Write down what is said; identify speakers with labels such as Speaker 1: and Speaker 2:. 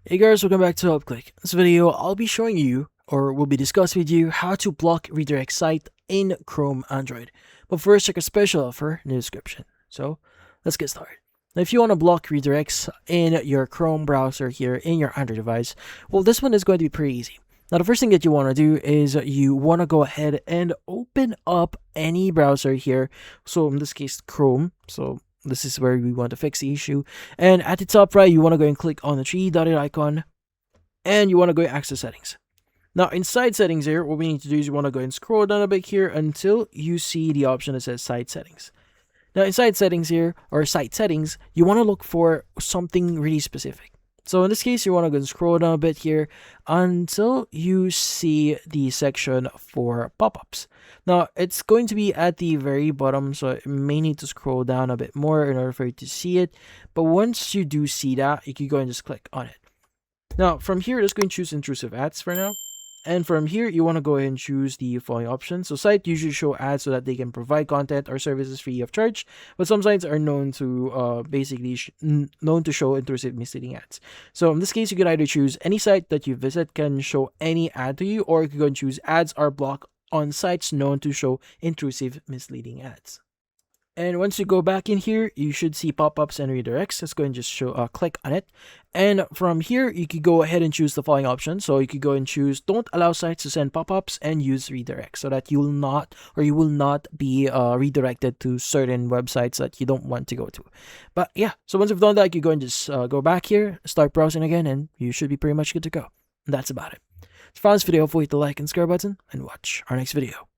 Speaker 1: Hey guys, welcome back to HelpClick. In this video, I'll be showing you, or will be discussing with you, how to block redirect site in Chrome Android. But first, check a special offer in the description. So, let's get started. Now, if you want to block redirects in your Chrome browser here in your Android device, well, this one is going to be pretty easy. Now, the first thing that you want to do is you want to go ahead and open up any browser here. So, in this case, Chrome. So, this is where we want to fix the issue. And at the top right, you want to go and click on the three-dotted icon. And you want to go access settings. Now, inside settings here, what we need to do is you want to go and scroll down a bit here until you see the option that says site settings. Now, inside settings here, or site settings, you want to look for something really specific. So in this case, you want to go and scroll down a bit here until you see the section for pop-ups. Now, it's going to be at the very bottom, so you may need to scroll down a bit more in order for you to see it. But once you do see that, you can go and just click on it. Now, from here, just go and choose intrusive ads for now. And from here, you want to go ahead and choose the following options. So sites usually show ads so that they can provide content or services free of charge, but some sites are known to known to show intrusive misleading ads. So in this case, you can either choose any site that you visit can show any ad to you, or you can go and choose ads are blocked on sites known to show intrusive misleading ads. And once you go back in here, you should see pop-ups and redirects. Let's go and just click on it. And from here, you could go ahead and choose the following options. So you could go and choose don't allow sites to send pop-ups and use redirects, so that you will not be redirected to certain websites that you don't want to go to. But yeah, so once you've done that, you go and just go back here, start browsing again, and you should be pretty much good to go. And that's about it. If you found this video, hopefully hit the like and subscribe button, and watch our next video.